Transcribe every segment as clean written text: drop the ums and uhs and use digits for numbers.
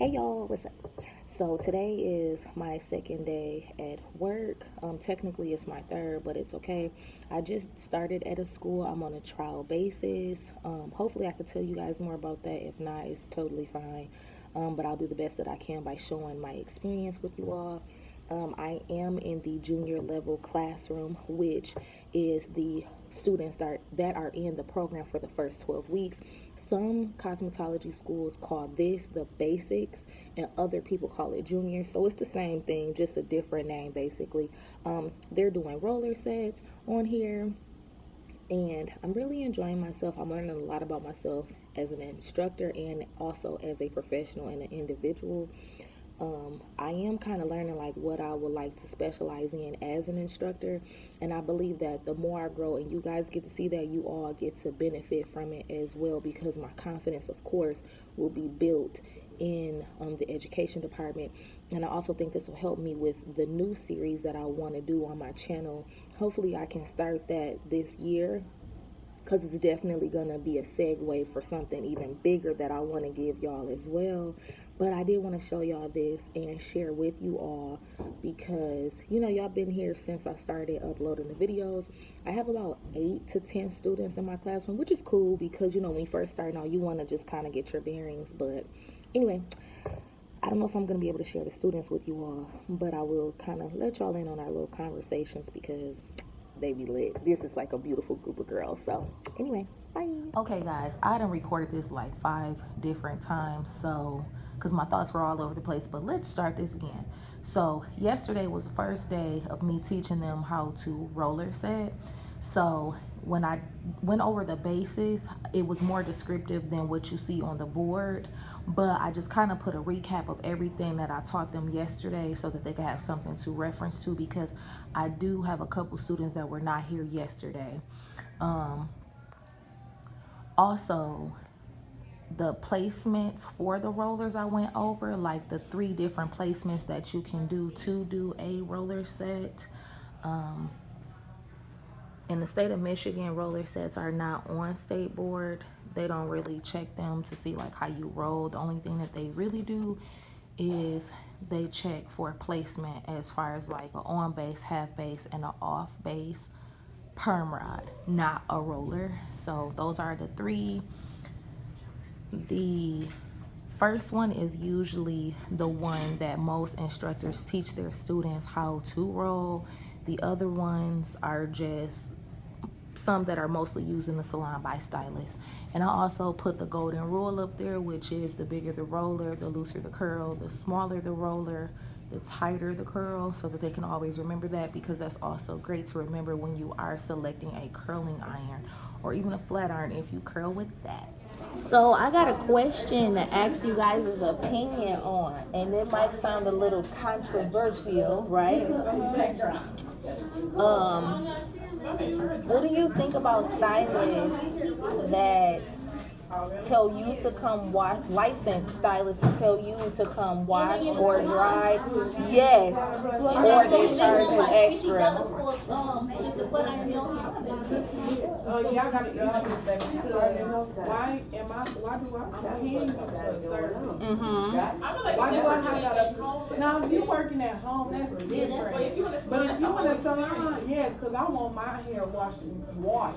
Hey y'all, what's up? So today is my second day at work. Technically it's my third, but it's okay. I just started at a school. I'm on a trial basis. Hopefully I could tell you guys more about that. If not, it's totally fine. But I'll do the best that I can by showing my experience with you all. I am in the junior level classroom, which is the students that are in the program for the first 12 weeks. Some cosmetology schools call this the basics, and other people call it junior. So it's the same thing, just a different name basically. They're doing roller sets on here, and I'm really enjoying myself. I'm learning a lot about myself as an instructor and also as a professional and an individual. I am kind of learning like what I would like to specialize in as an instructor, and I believe that the more I grow and you guys get to see that, you all get to benefit from it as well, because my confidence, of course, will be built in the education department. And I also think this will help me with the new series that I want to do on my channel. Hopefully I can start that this year, because it's definitely going to be a segue for something even bigger that I want to give y'all as well. But I did want to show y'all this and share with you all, because y'all been here since I started uploading the videos. I have about 8 to 10 students in my classroom, which is cool, because when you first start out, you want to just kind of get your bearings. But anyway, I don't know if I'm going to be able to share the students with you all, but I will kind of let y'all in on our little conversations, because they be lit. This is like a beautiful group of girls. So anyway, bye. Okay guys, I done recorded this like 5 different times, so because my thoughts were all over the place, but let's start this again. So yesterday was the first day of me teaching them how to roller set. So when I went over the bases, it was more descriptive than what you see on the board, but I just kind of put a recap of everything that I taught them yesterday so that they could have something to reference to, because I do have a couple students that were not here yesterday. Also, the placements for the rollers I went over, like the 3 different placements that you can do to do a roller set. In the state of Michigan, roller sets are not on state board. They don't really check them to see like how you roll. The only thing that they really do is they check for placement as far as like an on base, half base, and an off base perm rod, not a roller. So those are the 3. The first one is usually the one that most instructors teach their students how to roll. The other ones are just some that are mostly used in the salon by stylists. And I also put the golden rule up there, which is the bigger the roller, the looser the curl, the smaller the roller, the tighter the curl, so that they can always remember that, because that's also great to remember when you are selecting a curling iron or even a flat iron if you curl with that. So I got a question to ask you guys' opinion on, and it might sound a little controversial, right? What do you think about stylists that tell you to come wash, licensed stylists to tell you to come wash or dry? Yes, or they charge you extra. Yeah, I got an issue with that, because why do I'm paying you for a service? Why do I have to, now if you're working at home, that's different. But if you in a salon, yes, because I want my hair washed.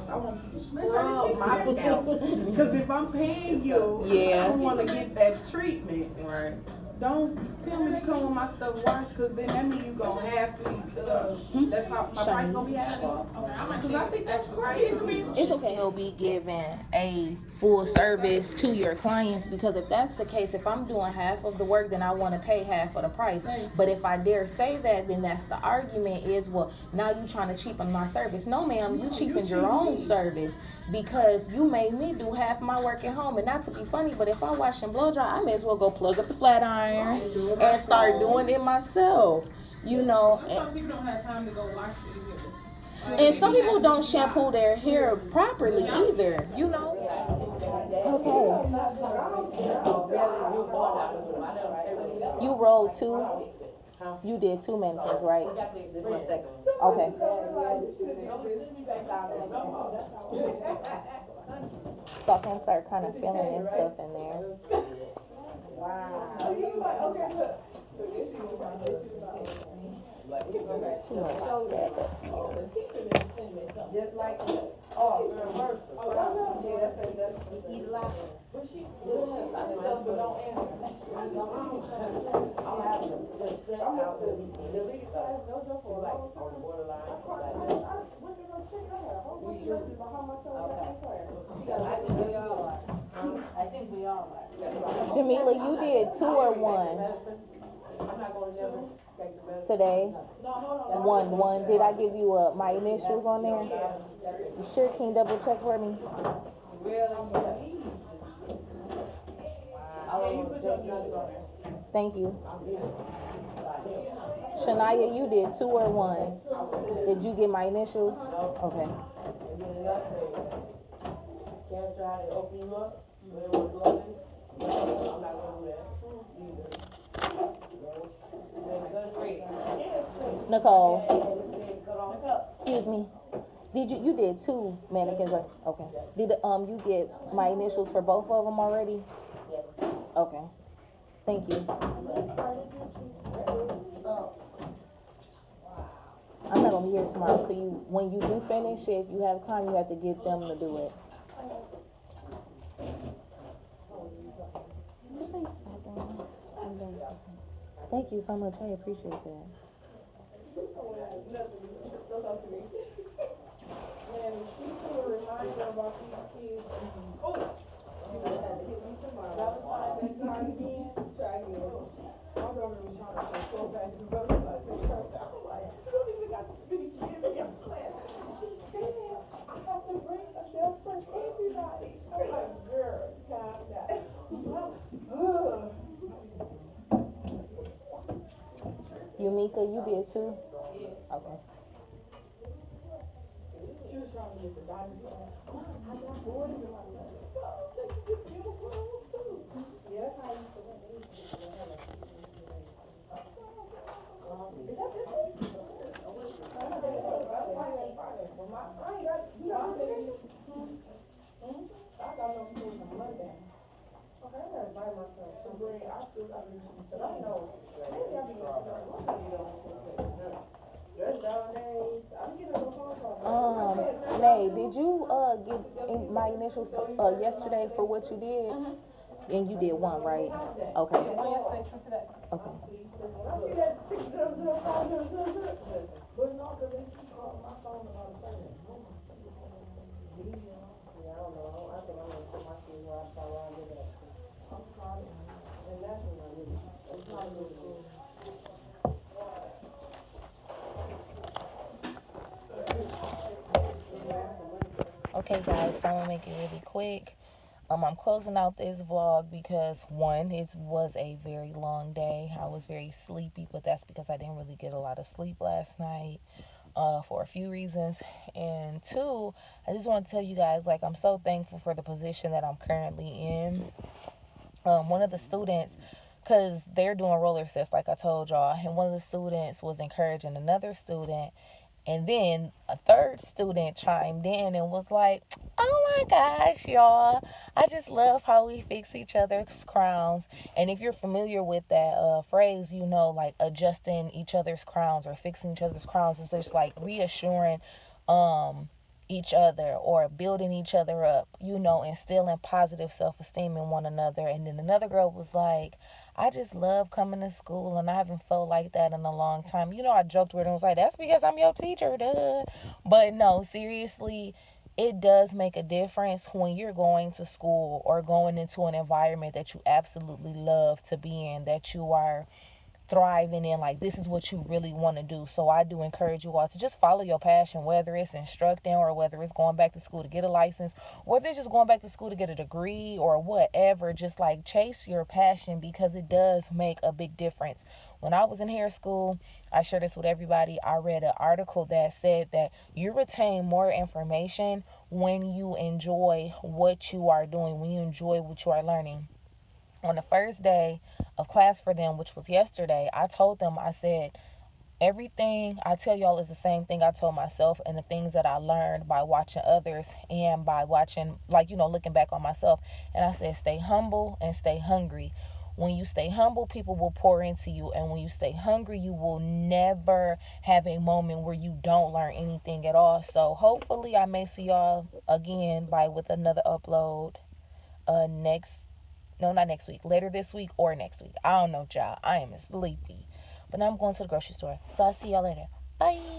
I want you to scrub my scalp. Because if I'm paying you, I want to get that treatment. Right. Don't tell me to come with my stuff washed, because then that means you gonna have to, that's how my price gonna be half off. Because I think that's crazy. It's okay. You'll be giving a full service to your clients, because if that's the case, if I'm doing half of the work, then I want to pay half of the price. But if I dare say that, then that's the argument is, well, now you trying to cheapen my service. No, ma'am, you cheapened your own service, because you made me do half my work at home. And not to be funny, but if I wash and blow dry, I may as well go plug up the flat iron and start doing it myself. Some people don't have time to go wash it. And some people don't shampoo their hair properly either, Okay. You rolled 2? You did 2 mannequins, right? Okay. So I can start kind of feeling this stuff in there. Wow. It's too much stuff. Just like, oh, reverse. Eat a lot. But she stuff, but don't answer. I'm having to just straight out the delete class, no joke for like on the borderline. When they gonna check her out? Hopefully she doesn't behind myself that class. I think we all are. I think we all are. Jamila, you did 2 or 1 I'm not gonna never take the medicine. today? No, hold on. 1. Did I give you my initials on there? You sure? Can you double check for me? Really? Yeah, you put your initials on there. Thank you. Shania, you did 2 or 1. Did you get my initials? Okay. Can't try to open you up. I'm not gonna do that either. Nicole. Excuse me. Did you did 2 mannequins, right? Okay. Did you get my initials for both of them already? Okay. Thank you. I'm not gonna be here tomorrow, so when you do finish it, if you have time, you have to get them to do it. Thank you so much. I appreciate that. And she put a reminder about these kids. Oh! That was that time again. Try again. My daughter was trying to so fast to go to the class. I'm like, you don't even got to finish giving your class. She said, I have to bring a deal for everybody. I'm like, girl, calm down. Yumika, you did too? Yeah. Okay. She was trying to get the dinosaur. I got bored of it. Yeah, that's how I used to win. Is that this one? I got no school on Monday. Okay, I gotta buy myself some bread. I still gotta do some stuff. I know. Maybe I'll be there's nowadays. I'm getting a phone call. Nay, did you get my initials yesterday for what you did? And you did 1, right? Okay. One yesterday, 2 today. Okay. I see that 6005000. But no, because they keep calling my phone about the same. Yeah, I don't know. I think I'm gonna put my kids where I saw where I live at. I'm calling. And that's what I live. It's not good school. Okay, guys, so I'm gonna make it really quick. I'm closing out this vlog because 1, it was a very long day. I was very sleepy, but that's because I didn't really get a lot of sleep last night for a few reasons. And 2, I just want to tell you guys, like, I'm so thankful for the position that I'm currently in. One of the students, because they're doing roller sets, like I told y'all, and one of the students was encouraging another student. And then a third student chimed in and was like, oh my gosh, y'all, I just love how we fix each other's crowns. And if you're familiar with that phrase, you know, like adjusting each other's crowns or fixing each other's crowns is just like reassuring each other or building each other up, you know, instilling positive self-esteem in one another. And then another girl was like, I just love coming to school and I haven't felt like that in a long time. You know, I joked with her and was like, that's because I'm your teacher, duh. But no, seriously, it does make a difference when you're going to school or going into an environment that you absolutely love to be in, that you are thriving in, like this is what you really want to do. So I do encourage you all to just follow your passion, whether it's instructing or whether it's going back to school to get a license, or whether it's just going back to school to get a degree or whatever. Just like chase your passion, because it does make a big difference. When I was in hair school, I share this with everybody, I read an article that said that you retain more information when you enjoy what you are doing, when you enjoy what you are learning. On the first day of class for them, which was yesterday, I told them, I said, everything I tell y'all is the same thing I told myself, and the things that I learned by watching others and by watching, like, you know, looking back on myself. And I said, stay humble and stay hungry. When you stay humble, people will pour into you. And when you stay hungry, you will never have a moment where you don't learn anything at all. So hopefully I may see y'all again with another upload next no, not next week, later this week or next week. I don't know, y'all. I am sleepy. But now I'm going to the grocery store. So I'll see y'all later. Bye.